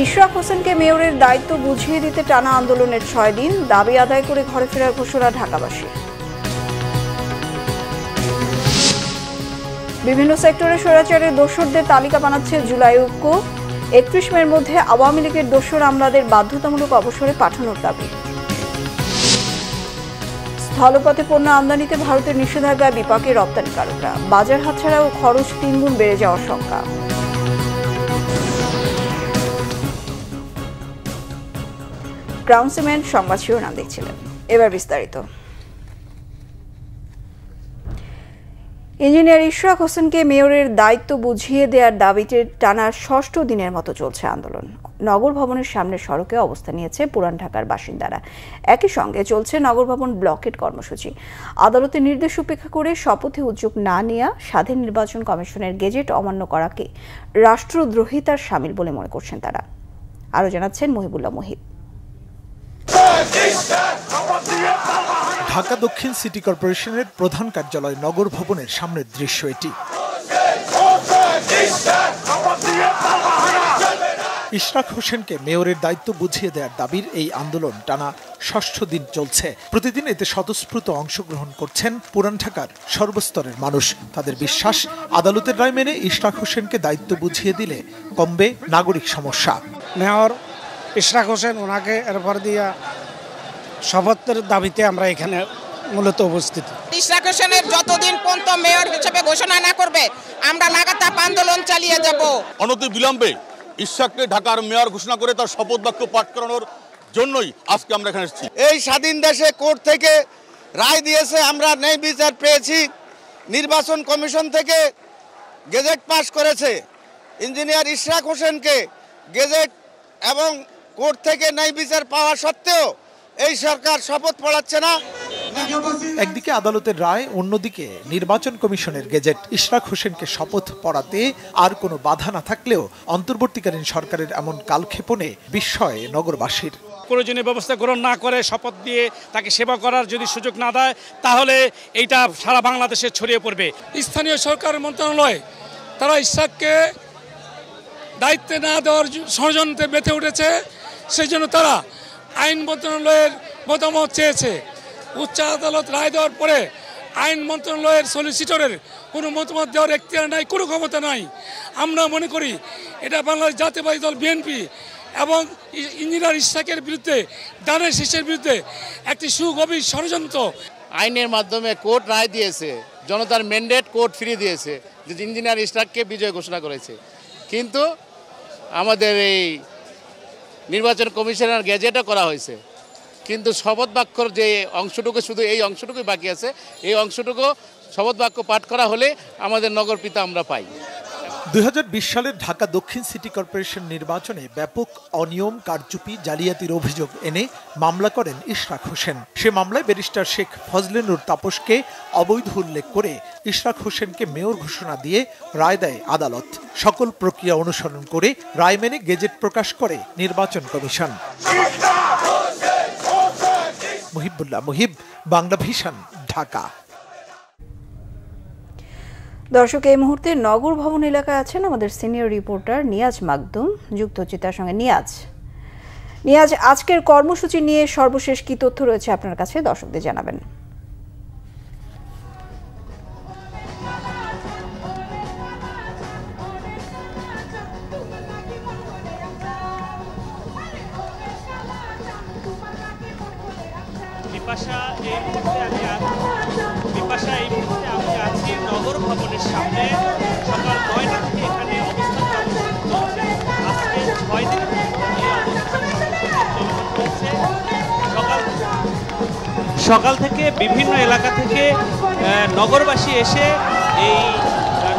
ইশরাক হোসেনকে মেয়রের দায়িত্ব বুঝিয়ে দিতে টানা আন্দোলনের 6 দিন, দাবি আদায় করে ঘরে ফেরার ঘোষণা ঢাকাবাসীর। বিভিন্ন সেক্টরে স্বৈরাচারের দোসরদের তালিকা বানাচ্ছে জুলাই ঐক্য। 31 মের মধ্যে আওয়ামী লীগের দোসর আমলাদের বাধ্যতামূলক অবসরে পাঠানোর দাবি। স্থলপথে পণ্য আমদানিতে ভারতের নিষেধাজ্ঞায় বিপাকে রপ্তানিকারকরা, বাজার হাতছাড়া ও খরচ 3 গুণ বেড়ে যাওয়ার শঙ্কা। গ্রাউন্ড সিমেন্ট সংবাদ শিরোনাম দেখছিলেন, এবার বিস্তারিত। ইঞ্জিনিয়ার ইশরাক হোসেনকে মেয়রের দায়িত্ব বুঝিয়ে দেওয়ার দাবিতে টানা 6ষ্ঠ দিনের মতো চলছে আন্দোলন। নগর ভবনের সামনের সড়কে অবস্থান নিয়েছে পুরান ঢাকার বাসিন্দারা। একই সঙ্গে চলছে নগর ভবন ব্লকেট কর্মসূচি। আদালতের নির্দেশ উপেক্ষা করে শপথে উদ্যোগ না নেওয়া স্বাধীন নির্বাচন কমিশনের গেজেট অমান্য করাকে রাষ্ট্রদ্রোহিতার শামিল বলে মনে করছেন তারা। আরও জানাচ্ছেন মহিবুল্লাহ মুহিব। ঢাকা দক্ষিণ সিটি কর্পোরেশনের প্রধান কার্যালয় নগর ভবনের সামনের দৃশ্য এটি। ইশরাক হোসেনকে মেয়রের দায়িত্ব বুঝিয়ে দেওয়ার দাবির এই আন্দোলন টানা 6ষ্ঠ দিন চলছে। প্রতিদিন এতে স্বতঃস্ফূর্ত অংশগ্রহণ করছেন পুরান ঢাকার সর্বস্তরের মানুষ। তাদের বিশ্বাস, আদালতের রায় মেনে ইশরাক হোসেনকে দায়িত্ব বুঝিয়ে দিলে কমবে নাগরিক সমস্যা। মেয়র ইশরাক হোসেন, ওনাকে এরপর দিয়া শপথের দাবিতে আমরা এখানে মূলত উপস্থিত। ইশরাক হোসেনের যতদিন পর্যন্ত মেয়র হিসেবে ঘোষণা না করবে, আমরা লাগাতার আন্দোলন চালিয়ে যাব। অনতি বিলম্বে ইশরাককে ঢাকার মেয়র ঘোষণা করে তার শপথ বাক্য পাঠ করানোর জন্যই আজকে আমরা এখানে এসেছি। এই স্বাধীন দেশে কোর্ট থেকে রায় দিয়েছে, আমরা ন্যায় বিচার পেয়েছি। নির্বাচন কমিশন থেকে গেজেট পাস করেছে। ইঞ্জিনিয়ার ইশরাক হোসেনকে গেজেট এবং কোর্ট থেকে ন্যায় বিচার পাওয়া সত্ত্বেও এই সরকার শপথ পড়াচ্ছে না। একদিকে আদালতের রায়, অন্যদিকে নির্বাচন কমিশনের গেজেট। ইশরাক হোসেনকে শপথ পড়াতে আর কোনো বাধা না থাকলেও অন্তর্বর্তীকালীন সরকারের এমন কালক্ষেপণে বিস্ময় নগরবাসীর। প্রয়োজনীয় ব্যবস্থা গ্রহণ না করে শপথ দিয়ে তাকে সেবা করার যদি সুযোগ না দেয়, তাহলে এইটা সারা বাংলাদেশে ছড়িয়ে পড়বে। স্থানীয় সরকার মন্ত্রণালয় তারা ইশরাককে দায়িত্বে না দেওয়ার ষড়যন্ত্রে মেতে উঠেছে। সেই জন্য তারা আইন মন্ত্রণালয়ের মতামত চেয়েছে। উচ্চ আদালত রায় দেওয়ার পরে আইন মন্ত্রণালয়ের সলিসিটরের কোনো মতামত দেওয়ার এখতিয়ার নাই, কোনো ক্ষমতা নাই। আমরা মনে করি এটা বাংলাদেশ জাতীয়তাবাদী দল বিএনপি এবং ইঞ্জিনিয়ার ইশরাকের বিরুদ্ধে, দানের শীষের বিরুদ্ধে একটি সুগভীর ষড়যন্ত্র। আইনের মাধ্যমে কোর্ট রায় দিয়েছে, জনতার ম্যান্ডেট কোর্ট ফিরিয়ে দিয়েছে, যে ইঞ্জিনিয়ার ইশরাককে বিজয় ঘোষণা করেছে। কিন্তু আমাদের এই নির্বাচন কমিশনের গেজেটও করা হয়েছে, কিন্তু শপথ বাক্যর যে অংশটুকু, শুধু এই অংশটুকুই বাকি আছে। এই অংশটুকু শপথ বাক্য পাঠ করা হলে আমাদের নগরপিতা আমরা পাই। 2020 সালের ঢাকা দক্ষিণ সিটি কর্পোরেশন নির্বাচনে ব্যাপক অনিয়ম, কারচুপি, জালিয়াতির অভিযোগ এনে মামলা করেন ইশরাক হোসেন। সে মামলায় ব্যারিস্টার শেখ ফজলে নূর তাপসকে অবৈধ উল্লেখ করে ইশরাক হোসেনকে মেয়র ঘোষণা দিয়ে রায় দেয় আদালত। সকল প্রক্রিয়া অনুসরণ করে রায় মেনে গেজেট প্রকাশ করে নির্বাচন কমিশন। মহিবুল্লাহ মুহিব, বাংলা ভিশন, ঢাকা। দর্শক, এই মুহূর্তে নগর ভবন এলাকায় আছেন আমাদের সিনিয়র রিপোর্টার নিয়াজ মাকদুম, যুক্ত হচ্ছে তার সঙ্গে। নিয়াজ, আজকের কর্মসূচি নিয়ে সর্বশেষ কি তথ্য রয়েছে আপনার কাছে, দর্শকদের জানাবেন। এই মুহূর্তে আমি আছি নগর ভবনের সামনে। সকাল 9টা থেকে এখানে অবস্থান কর্মসূচি চলছে। আজকে 6 দিন এই অবস্থান কর্মসূচি চলছে। সকাল থেকে বিভিন্ন এলাকা থেকে নগরবাসী এসে এই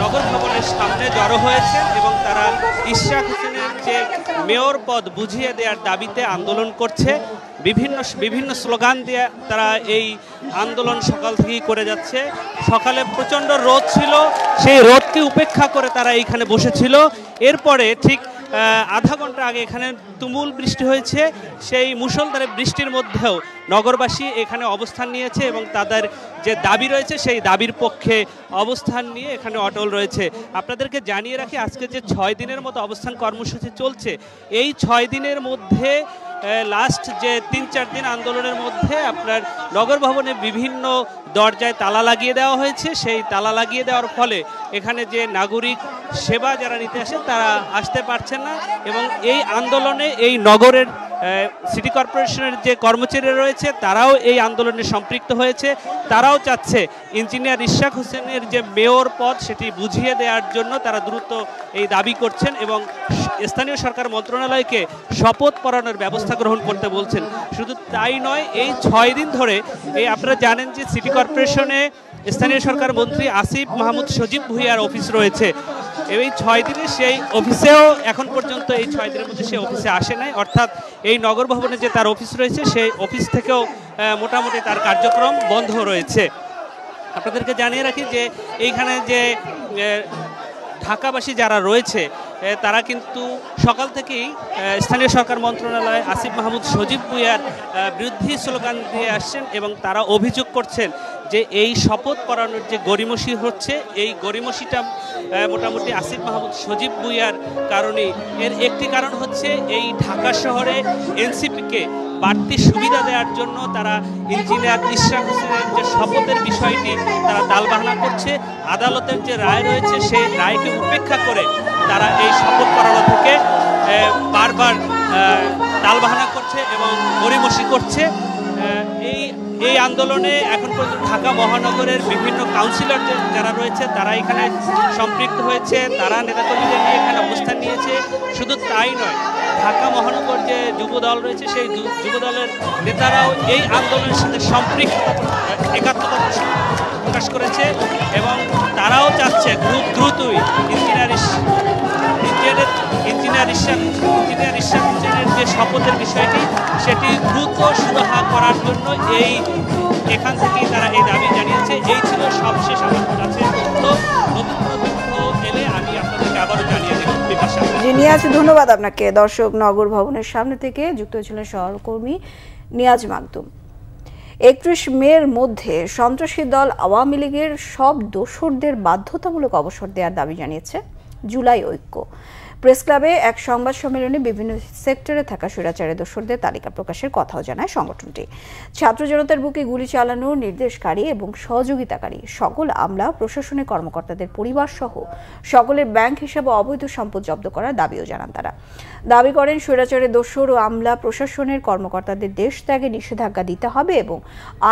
নগর ভবনের সামনে জড়ো হয়েছেন এবং তারা ইশরাক হোসেনের যে মেয়র পদ বুঝিয়ে দেওয়ার দাবিতে আন্দোলন করছে। বিভিন্ন স্লোগান দিয়ে তারা এই আন্দোলন সকাল থেকেই করে যাচ্ছে। সকালে প্রচণ্ড রোদ ছিল, সেই রোদকে উপেক্ষা করে তারা এইখানে বসেছিল। এরপরে ঠিক আধা ঘন্টা আগে এখানে তুমুল বৃষ্টি হয়েছে। সেই মুষলধারে বৃষ্টির মধ্যেও নগরবাসী এখানে অবস্থান নিয়েছে এবং তাদের যে দাবি রয়েছে সেই দাবির পক্ষে অবস্থান নিয়ে এখানে অটল রয়েছে। আপনাদেরকে জানিয়ে রাখি, আজকে যে 6 দিনের মতো অবস্থান কর্মসূচি চলছে, এই 6 দিনের মধ্যে লাস্ট যে 3-4 দিন আন্দোলনের মধ্যে আপনার নগর ভবনে বিভিন্ন দরজায় তালা লাগিয়ে দেওয়া হয়েছে। সেই তালা লাগিয়ে দেওয়ার ফলে এখানে যে নাগরিক সেবা যারা নিতে আসে তারা আসতে পারছেন না এবং এই আন্দোলনে এই নগরের সিটি কর্পোরেশনের যে কর্মচারীরা রয়েছে তারাও এই আন্দোলনে সম্পৃক্ত হয়েছে। তারাও চাচ্ছে ইঞ্জিনিয়ার ইশরাক হোসেনের যে মেয়র পদ সেটি বুঝিয়ে দেওয়ার জন্য তারা দ্রুত এই দাবি করছেন এবং স্থানীয় সরকার মন্ত্রণালয়কে শপথ পড়ানোর ব্যবস্থা গ্রহণ করতে বলছেন। শুধু তাই নয়, এই 6 দিন ধরে আপনারা জানেন যে সিটি কর্পোরেশনে স্থানীয় সরকার মন্ত্রী আসিফ মাহমুদ সজীব ভুঁইয়ার অফিস রয়েছে। এই 6 দিনে সেই অফিসেও এখন পর্যন্ত এই 6 দিনের মধ্যে সে অফিসে আসে নাই, অর্থাৎ এই নগর ভবনে যে তার অফিস রয়েছে সেই অফিস থেকেও মোটামুটি তার কার্যক্রম বন্ধ রয়েছে। আপনাদেরকে জানিয়ে রাখি যে এইখানে যে ঢাকাবাসী যারা রয়েছে তারা কিন্তু সকাল থেকেই স্থানীয় সরকার মন্ত্রণালয় আসিফ মাহমুদ সজীব ভুঁইয়ার বিরুদ্ধে স্লোগান দিয়ে আসছেন এবং তারা অভিযোগ করছেন যে এই শপথ পড়ানোর যে গড়িমসি হচ্ছে, এই গড়িমসিটা মোটামুটি আসিফ মাহমুদ সজীব ভুঁইয়ার কারণে। এর একটি কারণ হচ্ছে এই ঢাকা শহরে এনসিপিকে বাড়তি সুবিধা দেওয়ার জন্য তারা ইঞ্জিনিয়ার ইশরাক হোসেনের যে শপথের বিষয়টি তারা তালবাহানা করছে। আদালতের যে রায় রয়েছে সেই রায়কে উপেক্ষা করে তারা এই শপথ পড়ানো থেকে বারবার তালবাহানা করছে এবং গড়িমসি করছে। এই আন্দোলনে এখন পর্যন্ত ঢাকা মহানগরের বিভিন্ন কাউন্সিলর যারা রয়েছে তারা এখানে সম্পৃক্ত হয়েছে, তারা নেতাকর্মীদের নিয়ে এখানে অবস্থান নিয়েছে। শুধু তাই নয়, ঢাকা মহানগর যে যুব দল রয়েছে সেই যুব দলের নেতারাও এই আন্দোলনের সাথে সম্পৃক্ত একাত্মতা প্রকাশ করেছে এবং তারাও চাচ্ছে খুব দ্রুতই ইঞ্জিনিয়ার ইশরাক হোসেনের যে শপথের বিষয়টি সেটি দ্রুত সুরাহা করার জন্য এখান থেকেই তারা এই দাবি জানিয়েছে। এই ছিল সবশেষ আমার কাছে তথ্য। নতুন তথ্য এলে আমি আপনাদেরকে আবারও জানিয়ে দেব। নিয়াজ, ধন্যবাদ আপনাকে। দর্শক, নগর ভবনের সামনে থেকে যুক্ত হয়েছিলেন সহকর্মী নিয়াজ মাকদুম। 31 মের মধ্যে সন্ত্রাসী দল আওয়ামী লীগের সব দোসরদের বাধ্যতামূলক অবসর দেওয়ার দাবি জানিয়েছে জুলাই ঐক্য। প্রেস ক্লাবে এক সংবাদ সম্মেলনে বিভিন্ন সেক্টরে থাকা স্বৈরাচারী দোসরদের তালিকা প্রকাশের কথাও জানায় সংগঠনটি। ছাত্র জনতার বুকে গুলি চালানোর নির্দেশকারী এবং সহযোগিতাকারী সকল আমলা, প্রশাসনের কর্মকর্তাদের পরিবার সহ সকলের ব্যাংক হিসাবে অবৈধ সম্পদ জব্দ করার দাবিও জানান তারা। দাবি করেন স্বৈরাচারী দোসর ও আমলা প্রশাসনের কর্মকর্তাদের দেশ ত্যাগে নিষেধাজ্ঞা দিতে হবে এবং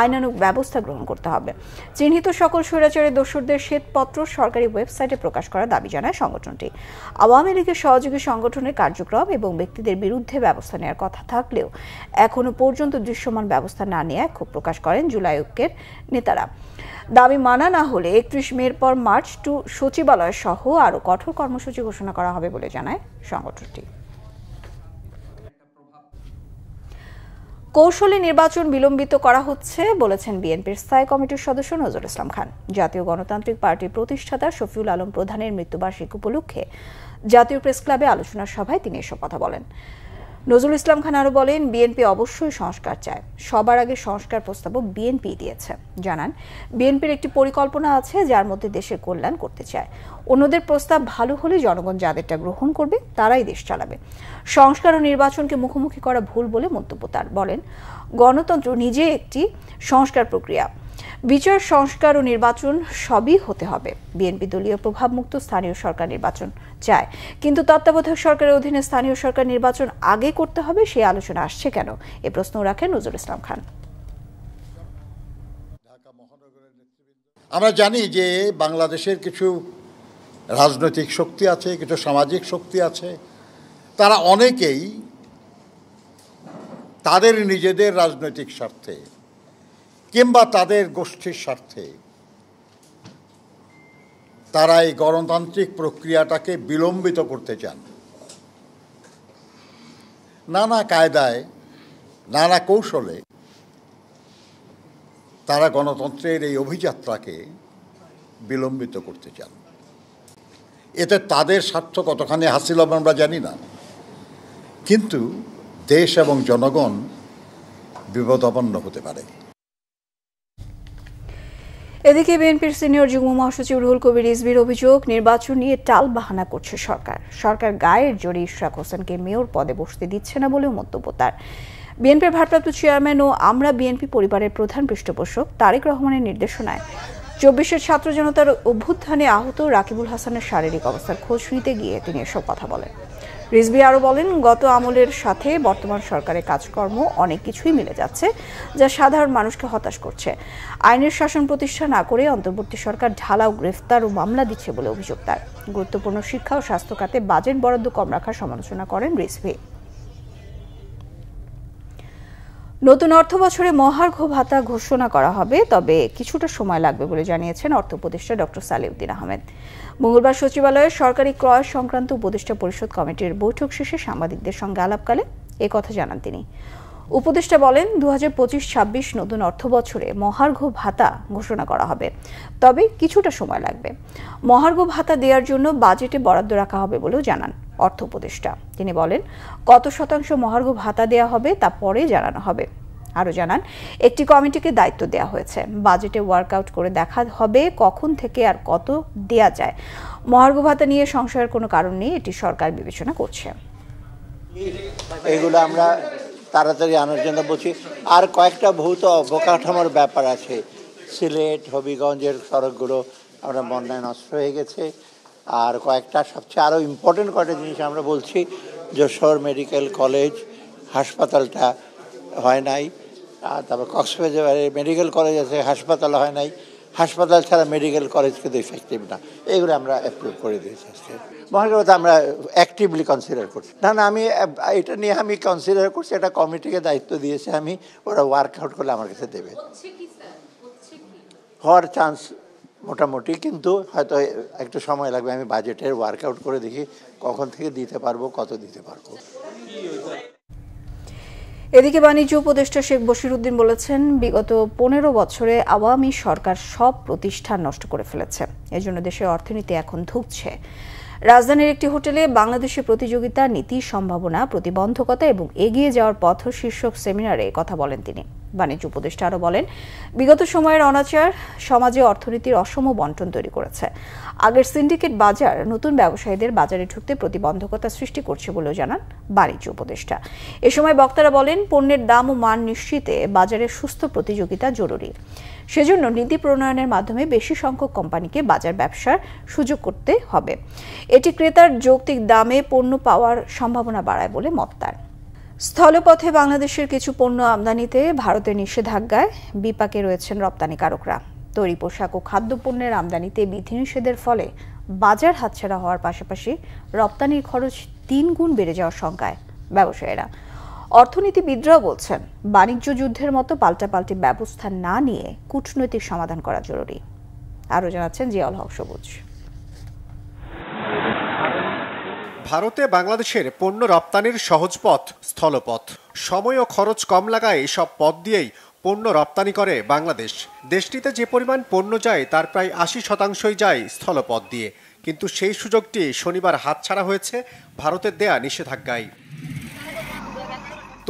আইনানুগ ব্যবস্থা গ্রহণ করতে হবে। চিহ্নিত সকল স্বৈরাচারী দোসরদের শ্বেতপত্র সরকারি ওয়েবসাইটে প্রকাশ করার দাবি জানায় সংগঠনটি। আওয়ামী লীগের সহযোগী সংগঠনের কার্যক্রম এবং ব্যক্তিদের বিরুদ্ধে ব্যবস্থা নেওয়ার কথা থাকলেও এখনো পর্যন্ত দৃশ্যমান ব্যবস্থা না নেওয়ায় ক্ষোভ প্রকাশ করেন জুলাই ঐক্যের নেতারা। দাবি মানা না হলে 31 মের পর মার্চ টু সচিবালয় সহ আরো কঠোর কর্মসূচি ঘোষণা করা হবে বলে জানায় সংগঠনটি। কৌশলে নির্বাচন বিলম্বিত করা হচ্ছে বলেছেন বিএনপির স্থায়ী কমিটির সদস্য নজরুল ইসলাম খান। জাতীয় গণতান্ত্রিক পার্টির প্রতিষ্ঠাতা শফিউল আলম প্রধানের মৃত্যুবার্ষিকী উপলক্ষে জাতীয় প্রেস ক্লাবে আলোচনা সভায় তিনি এসব কথা বলেন। নজরুল ইসলাম খান আরও বলেন, বিএনপি অবশ্যই সংস্কার চায়, সবার আগে সংস্কার প্রস্তাবও বিএনপি দিয়েছে। জানান, বিএনপির একটি পরিকল্পনা আছে যার মধ্যে দেশের কল্যাণ করতে চায়। অন্যদের প্রস্তাব ভালো হলে জনগণ যাদেরটা গ্রহণ করবে তারাই দেশ চালাবে। সংস্কার ও নির্বাচনকে মুখোমুখি করা ভুল বলে মন্তব্য তার। বলেন, গণতন্ত্র নিজে একটি সংস্কার প্রক্রিয়া, বিচার, সংস্কার ও নির্বাচন সবই হতে হবে। বিএনপি দলীয় প্রভাবমুক্ত স্থানীয় সরকার নির্বাচন চায়, কিন্তু তত্ত্বাবধায়ক সরকারের অধীনে স্থানীয় সরকার নির্বাচন আগে করতে হবে, সেই আলোচনা আসছে কেন, এ প্রশ্ন রাখেন নজরুল ইসলাম খান। আমরা জানি যে বাংলাদেশের কিছু রাজনৈতিক শক্তি আছে, কিছু সামাজিক শক্তি আছে, তারা অনেকেই তাদের নিজেদের রাজনৈতিক স্বার্থে কিংবা তাদের গোষ্ঠীর স্বার্থে তারা এই গণতান্ত্রিক প্রক্রিয়াটাকে বিলম্বিত করতে চান। নানা কায়দায়, নানা কৌশলে তারা গণতন্ত্রের এই অভিযাত্রাকে বিলম্বিত করতে চান। এতে তাদের স্বার্থ কতখানি হাসিল হবে আমরা জানি না। কিন্তু দেশ এবং জনগণ বিপদাপন্ন হতে পারে। এদিকে বিএনপির সিনিয়র যুগ্ম মহাসচিব রুহুল কবির রিজভীর অভিযোগ, নির্বাচন নিয়ে টাল বাহানা করছে সরকার গায়ের জোরে ইশরাক হোসেনকে মেয়র পদে বসতে দিচ্ছে না বলেও মন্তব্য তার। বিএনপির ভারপ্রাপ্ত চেয়ারম্যান ও আমরা বিএনপি পরিবারের প্রধান পৃষ্ঠপোষক তারেক রহমানের নির্দেশনায় ২৪-এর ছাত্র জনতার অভ্যুত্থানে আহত রাকিবুল হাসানের শারীরিক অবস্থার খোঁজ নিতে গিয়ে তিনি এসব কথা বলেন। রিজভী আরও বলেন, গত আমলের সাথে বর্তমান সরকারের কাজকর্ম অনেক কিছুই মিলে যাচ্ছে, যা সাধারণ মানুষকে হতাশ করছে। আইনের শাসন প্রতিষ্ঠা না করে অন্তর্বর্তী সরকার ঢালাও গ্রেফতার ও মামলা দিচ্ছে বলে অভিযোগ তার। গুরুত্বপূর্ণ শিক্ষা ও স্বাস্থ্য খাতে বাজেট বরাদ্দ কম রাখার সমালোচনা করেন রিজভী। নতুন অর্থ বছরে মহার্ঘ ভাতা ঘোষণা করা হবে, তবে কিছুটা সময় লাগবে বলে জানিয়েছেন অর্থ উপদেষ্টা ডক্টর সালেউদ্দিন আহমেদ। মঙ্গলবার সচিবালয়ে সরকারি ক্রয় সংক্রান্ত উপদেষ্টা পরিষদ কমিটির বৈঠক শেষে সাংবাদিকদের সঙ্গে আলাপকালে এ কথা জানান তিনি। উপদেষ্টা বলেন, ২০২৫-২৬ নতুন অর্থ বছরে মহার্ঘ ভাতা ঘোষণা করা হবে, তবে কিছুটা সময় লাগবে। মহার্ঘ ভাতা দেওয়ার জন্য বাজেটে বরাদ্দ রাখা হবে বলেও জানান অর্থ উপদেষ্টা। তিনি বলেন, কত শতাংশ মহার্ঘ ভাতা দেওয়া হবে তা পরে জানানো হবে। আরও জানান, একটি কমিটিকে দায়িত্ব দেওয়া হয়েছে, বাজেটে ওয়ার্কআউট করে দেখা হবে কখন থেকে আর কত দেয়া যায়। মহার্ঘ ভাতা নিয়ে সংশয়ের কোনো কারণ নেই, এটি সরকার বিবেচনা করছে। এগুলো আমরা তাড়াতাড়ি আনার জন্য বলছি। আর কয়েকটা ভৌত অবকাঠামোর ব্যাপার আছে। সিলেট হবিগঞ্জের সড়কগুলো আমরা বন্যায় নষ্ট হয়ে গেছে। আর কয়েকটা সবচেয়ে আরও ইম্পর্টেন্ট কয়েকটা জিনিস আমরা বলছি, যশোর মেডিকেল কলেজ হাসপাতালটা হয় নাই, আর তারপর কক্সবাজারে মেডিকেল কলেজ আছে, হাসপাতাল হয় নাই। হাসপাতাল ছাড়া মেডিকেল কলেজ কিন্তু ইফেক্টিভ না। এগুলো আমরা অ্যাপ্রুভ করে দিয়েছি আজকে। মহার্ঘ ভাতা আমরা অ্যাক্টিভলি কনসিডার করছি। না আমি এটা নিয়ে আমি কনসিডার করছি, একটা কমিটিকে দায়িত্ব দিয়েছে আমি, ওরা ওয়ার্কআউট করলে আমার কাছে দেবে। হওয়ার চান্স মোটামুটি, কিন্তু হয়তো একটু সময় লাগবে। আমি বাজেটের ওয়ার্কআউট করে দেখি কখন থেকে দিতে পারবো, কত দিতে পারবো। এদিকে বাণিজ্য উপদেষ্টা শেখ বশিরউদ্দিন বলেছেন, বিগত ১৫ বছরে আওয়ামী সরকার সব প্রতিষ্ঠান নষ্ট করে ফেলেছে, এজন্য দেশের অর্থনীতি এখন ধুঁকছে। রাজধানীর একটি হোটেলে বাংলাদেশের প্রতিযোগিতা, নীতি, সম্ভাবনা, প্রতিবন্ধকতা এবং এগিয়ে যাওয়ার পথ শীর্ষক সেমিনারে কথা বলেন তিনি। বাণিজ্য উপদেষ্টা আরও বলেন, বিগত সময়ের অনাচার সমাজে অর্থনীতির অসম বন্টন তৈরি করেছে। আগের সিন্ডিকেট বাজার নতুন ব্যবসায়ীদের বাজারে ঢুকতে প্রতিবন্ধকতা সৃষ্টি করছে বলেও জানান বাণিজ্য উপদেষ্টা। এ সময় বক্তারা বলেন, পণ্যের দাম ও মান নিশ্চিতে বাজারে সুস্থ প্রতিযোগিতা জরুরি। সেজন্য নীতি প্রণয়নের মাধ্যমে বেশি সংখ্যক কোম্পানিকে বাজার ব্যবসার সুযোগ করতে হবে। এটি ক্রেতার যৌক্তিক দামে পণ্য পাওয়ার সম্ভাবনা বাড়ায় বলে মত তার। স্থলপথে বাংলাদেশের কিছু পণ্য আমদানিতে ভারতের নিষেধাজ্ঞায় বিপাকে রয়েছেন রপ্তানিকারকরা। তৈরি পোশাক ও খাদ্যপণ্যের আমদানিতে বিধিনিষেধের ফলে বাজার হাতছাড়া হওয়ার পাশাপাশি রপ্তানির খরচ ৩ গুণ বেড়ে যাওয়ার শঙ্কায় ব্যবসায়ীরা। অর্থনীতিবিদরাও বলছেন, বাণিজ্য যুদ্ধের মতো পাল্টাপাল্টি ব্যবস্থা না নিয়ে কূটনৈতিক সমাধান করা জরুরি। আরও জানাচ্ছেন জিয়াউল হক সবুজ। ভারতে বাংলাদেশের পণ্য রপ্তানির সহজ পথ স্থলপথ। সময় ও খরচ কম লাগায় এসব পথ দিয়েই পণ্য রপ্তানি করে বাংলাদেশ। দেশটিতে যে পরিমাণ পণ্য যায় তার প্রায় ৮০% যায় স্থলপথ দিয়ে, কিন্তু সেই সুযোগটি শনিবার হাতছাড়া হয়েছে ভারতের দেয়া নিষেধাজ্ঞায়।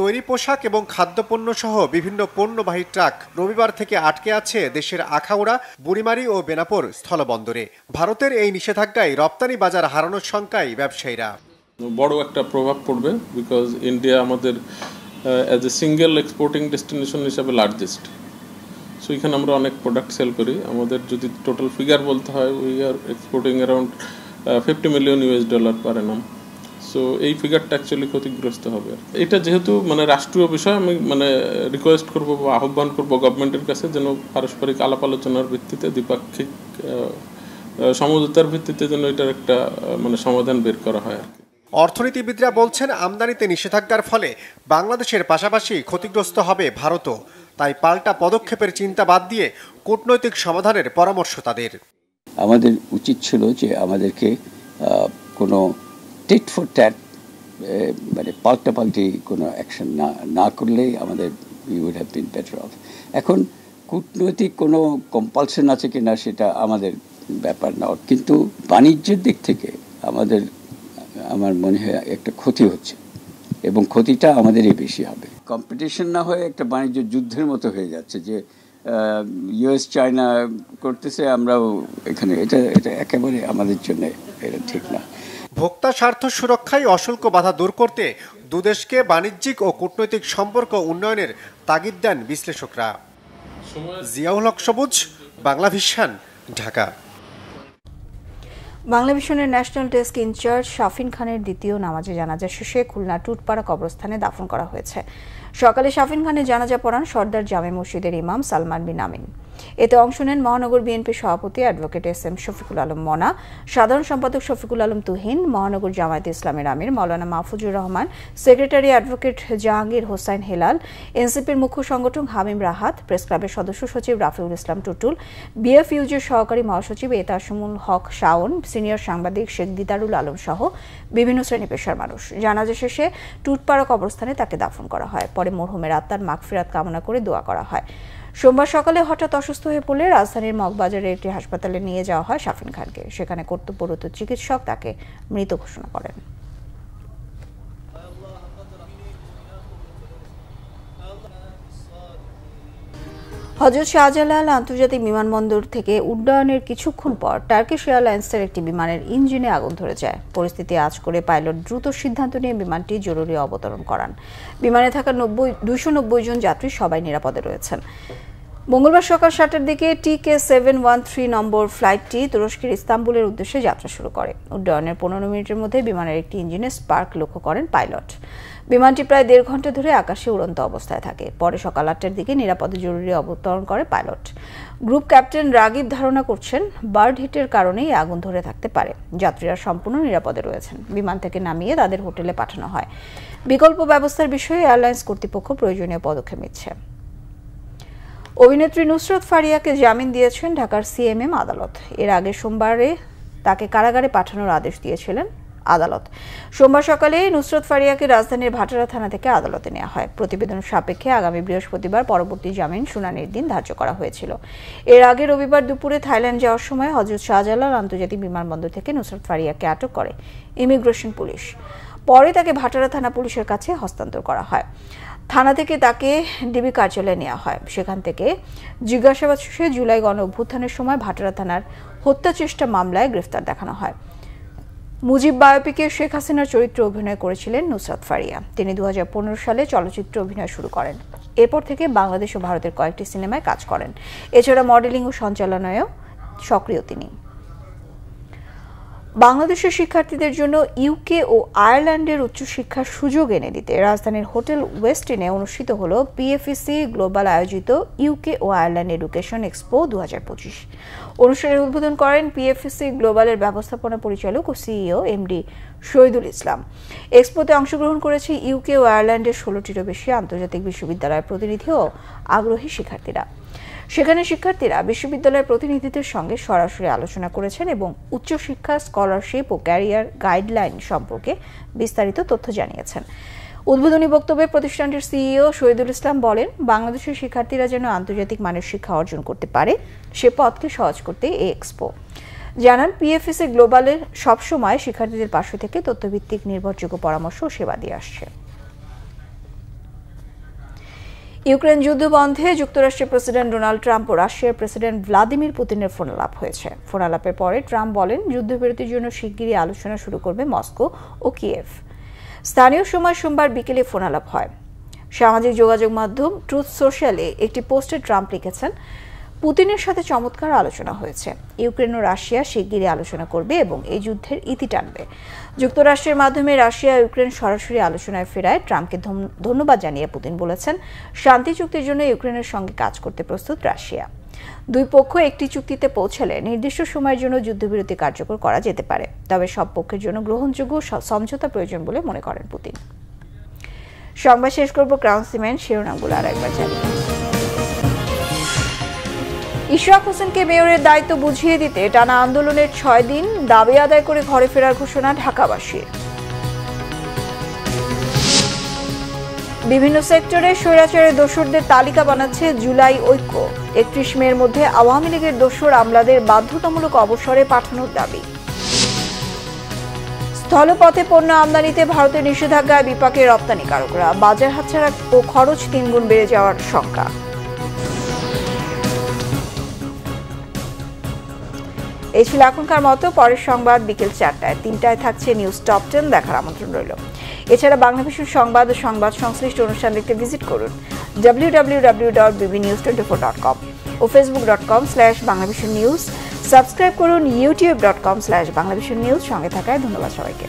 তৈরি পোশাক এবং খাদ্যপণ্য সহ বিভিন্ন পণ্যবাহী ট্রাক রবিবার থেকে আটকে আছে দেশের আখাউড়া, বুড়িমারি ও বেনাপোল স্থলবন্দরে। ভারতের এই নিষেধাজ্ঞায় রপ্তানি বাজার হারানোর শঙ্কায় ব্যবসায়ীরা। বড় একটা প্রভাব পড়বে, বিকজ ইন্ডিয়া আমাদের as a single exporting destination হিসাবে লার্জেস্ট। সো এখানে আমরা অনেক প্রোডাক্ট সেল করি। আমাদের যদি টোটাল ফিগার বলতে হয়, we are exporting around $50 million per Anam. So এই ফিগারটা অ্যাকচুয়ালি ক্ষতিগ্রস্ত হবে। এটা যেহেতু রাষ্ট্রীয় বিষয়, আমি রিকোয়েস্ট করবো বা আহ্বান করবো গভর্নমেন্টের কাছে যেন পারস্পরিক আলাপ আলোচনার ভিত্তিতে, দ্বিপাক্ষিক সমঝোতার ভিত্তিতে যেন এটার একটা সমাধান বের করা হয়। অর্থনীতিবিদরা বলছেন, আমদানিতে নিষেধাজ্ঞার ফলে বাংলাদেশের পাশাপাশি ক্ষতিগ্রস্ত হবে ভারতও। তাই পাল্টা পদক্ষেপের চিন্তা বাদ দিয়ে কূটনৈতিক সমাধানের পরামর্শ তাদের। আমাদের উচিত ছিল যে আমাদেরকে কোনো টেট ফর ট্যাট পাল্টাপাল্টি কোনো অ্যাকশন না করলেই আমাদের we would have been better off. এখন কূটনৈতিক কোনো কম্পালশন আছে কিনা সেটা আমাদের ব্যাপার না, কিন্তু বাণিজ্যের দিক থেকে আমার মনে হয় একটা ক্ষতি হচ্ছে। এবং ক্ষতিটা আমাদেরই বেশি হবে। কম্পিটিশন না হয়ে একটা বাণিজ্য যুদ্ধের মতো হয়ে যাচ্ছে, যে ইউএস চায়না করতেছে, আমরাও এখানে, এটা একেবারে আমাদের জন্য এটা ঠিক না। ভোক্তা স্বার্থ সুরক্ষায় অশুল্ক বাধা দূর করতে দুদেশকে বাণিজ্যিক ও কূটনৈতিক সম্পর্ক উন্নয়নের তাগিদ দেন বিশ্লেষকরা। জিয়াউল হক সবুজ, বাংলা ভিশন, ঢাকা। বাংলা ভিশনের ন্যাশনাল ডেস্ক ইনচার্জ শাফিন খানের দ্বিতীয় নামাজে জানাজা শেষে খুলনা টুটপাড়া কবরস্থানে দাফন করা হয়েছে। সকালে শাফিন খানের জানাজা পড়ান সর্দার জামে মসজিদের ইমাম সালমান বিন আমিন। এতে অংশ নেন মহানগর বিএনপি সভাপতি অ্যাডভোকেট এস.এম. শফিকুল আলম মনা, সাধারণ সম্পাদক শফিকুল আলম তুহিন, মহানগর জামায়াতে ইসলামের আমির মাওলানা মাহফুজুর রহমান, সেক্রেটারি অ্যাডভোকেট জাহাঙ্গীর হোসাইন হেলাল, এনসিপির মুখ্য সংগঠক হামিম রাহাত, প্রেস ক্লাবের সদস্য সচিব রাফিউল ইসলাম টুটুল, বিএফইউজির সহকারী মহাসচিব এতাসমুল হক শাওন, সিনিয়র সাংবাদিক শেখ দিদারুল আলম সহ বিভিন্ন শ্রেণী পেশার মানুষ। জানাজা শেষে টুটপাড়া কবরস্থানে তাকে দাফন করা হয়। পরে মরহুমের আত্মার মাগফিরাত কামনা করে দোয়া করা হয়। সোমবার সকালে হঠাৎ অসুস্থ হয়ে পড়লে রাজধানীর মগবাজারের একটি হাসপাতালে নিয়ে যাওয়া হয় শাফিন খানকে। সেখানে কর্তব্যরত চিকিৎসক তাকে মৃত ঘোষণা করেন। হযরত শাহজালাল আন্তর্জাতিক বিমানবন্দর থেকে উড্ডয়নের কিছুক্ষণ পর টার্কিশ এয়ারলাইন্সের একটি বিমানের ইঞ্জিনে আগুন ধরে যায়। পরিস্থিতি আঁচ করে পাইলট দ্রুত সিদ্ধান্ত নিয়ে বিমানটি জরুরি অবতরণ করান। বিমানে থাকা 290 জন যাত্রী সবাই নিরাপদে রয়েছেন। মঙ্গলবার সকাল 7টার দিকে TK713 নম্বর ফ্লাইটটি তুরস্কের ইস্তাম্বুলের উদ্দেশ্যে যাত্রা শুরু করে। উড্ডয়নের 15 মিনিটের মধ্যে বিমানের একটি ইঞ্জিনে স্পার্ক লক্ষ্য করেন পাইলট। বিমানটি প্রায় 1.5 ঘন্টা ধরে আকাশে উড়ন্ত অবস্থায় থাকে। পরে সকাল 8টার দিকে নিরাপদে জরুরি অবতরণ করে পাইলট। গ্রুপ ক্যাপ্টেন রাগিব ধারণা করছেন বার্ড হিটের কারণেই আগুন ধরে থাকতে পারে। যাত্রীরা সম্পূর্ণ নিরাপদে রয়েছেন। বিমান থেকে নামিয়ে তাদের হোটেলে পাঠানো হয়। বিকল্প ব্যবস্থার বিষয়ে এয়ারলাইন্স কর্তৃপক্ষ প্রয়োজনীয় পদক্ষেপ নিচ্ছে। অভিনেত্রী নুসরাত ফারিয়াকে জামিন দিয়েছেন ঢাকার সিএমএম আদালত। এর আগে সোমবারে তাকে কারাগারে পাঠানোর আদেশ দিয়েছিলেন আদালত। সোমবার সকালে নুসরাত ফারিয়াকে রাজধানীর ভাটারা থানা থেকে আদালতে নেওয়া হয়। প্রতিবেদন সাপেক্ষে আগামী বৃহস্পতিবার পরবর্তী জামিন শুনানির দিন ধার্য করা হয়েছিল। এর আগে রবিবার দুপুরে থাইল্যান্ড যাওয়ার সময় হযরত শাহজালাল আন্তর্জাতিক বিমানবন্দর থেকে নুসরাত ফারিয়াকে আটক করে ইমিগ্রেশন পুলিশ। পরে তাকে ভাটারা থানা পুলিশের কাছে হস্তান্তর করা হয়। থানা থেকে তাকে ডিবি কার্যালয়ে নেওয়া হয়। সেখান থেকে জিজ্ঞাসাবাদ শেষে জুলাই গণ অভ্যুত্থানের সময় ভাটারা থানার হত্যা চেষ্টা মামলায় গ্রেফতার দেখানো হয়। মুজিব বায়োপিকে শেখ হাসিনার চরিত্রে অভিনয় করেছিলেন নুসরাত ফারিয়া। তিনি 2015 সালে চলচ্চিত্রে অভিনয় শুরু করেন। এরপর থেকে বাংলাদেশ ও ভারতের কয়েকটি সিনেমায় কাজ করেন। এছাড়া মডেলিং ও সঞ্চালনায়ও সক্রিয় তিনি। বাংলাদেশের শিক্ষার্থীদের জন্য ইউকে ও আয়ারল্যান্ডের উচ্চশিক্ষার সুযোগ এনে দিতে রাজধানীর হোটেল ওয়েস্টিনে অনুষ্ঠিত হল পিএফইসি গ্লোবাল আয়োজিত ইউকে ও আয়ারল্যান্ড এডুকেশন এক্সপো 2025। অনুষ্ঠানের উদ্বোধন করেন পিএফইসি গ্লোবালের ব্যবস্থাপনা পরিচালক ও সিইও এমডি শহীদুল ইসলাম। এক্সপোতে অংশগ্রহণ করেছে ইউকে ও আয়ারল্যান্ডের 16টিরও বেশি আন্তর্জাতিক বিশ্ববিদ্যালয়ের প্রতিনিধি ও আগ্রহী শিক্ষার্থীরা। সেখানে শিক্ষার্থীরা বিশ্ববিদ্যালয়ের প্রতিনিধিদের সঙ্গে সরাসরি আলোচনা করেছেন এবং উচ্চশিক্ষা, স্কলারশিপ ও ক্যারিয়ার গাইডলাইন সম্পর্কে বিস্তারিত তথ্য জানিয়েছেন। উদ্বোধনী বক্তব্যে প্রতিষ্ঠানটির সিইও শহীদুল ইসলাম বলেন, বাংলাদেশের শিক্ষার্থীরা যেন আন্তর্জাতিক মানের শিক্ষা অর্জন করতে পারে সে পথকে সহজ করতে এই এক্সপো। জানান, পিএফইসি গ্লোবালের সবসময় শিক্ষার্থীদের পাশে থেকে তথ্যভিত্তিক নির্ভরযোগ্য পরামর্শ ও সেবা দিয়ে আসছে। ইউক্রেন যুদ্ধ বন্ধে যুক্তরাষ্ট্রের প্রেসিডেন্ট ডোনাল্ড ট্রাম্প ও রাশিয়ার প্রেসিডেন্ট ভ্লাদিমির পুতিনের ফোনালাপ হয়েছে। ফোনালাপের পরে ট্রাম্প বলেন, যুদ্ধবিরতির জন্য শিগগিরই আলোচনা শুরু করবে মস্কো ও কিয়েভ। স্থানীয় সময় সোমবার বিকেলে ফোনালাপ হয়। সামাজিক যোগাযোগ মাধ্যম ট্রুথ সোশ্যালে একটি পোস্টে ট্রাম্প লিখেছেন, পুতিনের সাথে চমৎকার আলোচনা হয়েছে। ইউক্রেন ও রাশিয়া শিগগিরই আলোচনা করবে এবং এই যুদ্ধের ইতি টানবে। যুক্তরাষ্ট্রের মাধ্যমে রাশিয়া ইউক্রেন সরাসরি আলোচনায় ফেরায় ট্রাম্পকে ধন্যবাদ জানিয়ে পুতিন বলেছেন, শান্তি চুক্তির জন্য ইউক্রেনের সঙ্গে কাজ করতে প্রস্তুত রাশিয়া। দুই পক্ষ একটি চুক্তিতে পৌঁছালে নির্দিষ্ট সময়ের জন্য যুদ্ধবিরতি কার্যকর করা যেতে পারে, তবে সব পক্ষের জন্য গ্রহণযোগ্য সমঝোতা প্রয়োজন বলে মনে করেন পুতিন। সংবাদ শেষ করব ক্রাউন সিমেন্ট শিরোনামগুলো আর একবার জানিয়ে। ইশরাক হোসেনকে মেয়রের দায়িত্ব বুঝিয়ে দিতে টানা আন্দোলনের 6 দিন দাবি আদায় করে ঘরে ফেরার ঘোষণা ঢাকাবাসীর। বিভিন্ন সেক্টরে স্বৈরাচারের দোসরদের তালিকা বানাচ্ছে জুলাই ঐক্য। 31 মের মধ্যে আওয়ামী লীগের দোসর আমলাদের বাধ্যতামূলক অবসরে পাঠানোর দাবি। স্থলপথে পণ্য আমদানিতে ভারতের নিষেধাজ্ঞায় বিপাকে রপ্তানিকারকরা, বাজার হাতছাড়া ও খরচ 3 গুণ বেড়ে যাওয়ার শঙ্কা। এই ছিল এখনকার মতো। পরের সংবাদ বিকেল 4টায়। 3টায় থাকছে নিউজ টপ 10, দেখার আমন্ত্রণ রইল। এছাড়া বাংলাদেশের সংবাদ ও সংবাদ সংশ্লিষ্ট অনুষ্ঠান দেখতে ভিজিট করুন www.bbnews24.com ও facebook.com/banglavisionnews। সাবস্ক্রাইব করুন youtube.com/banglavisionnews। সঙ্গে থাকায় ধন্যবাদ সবাইকে।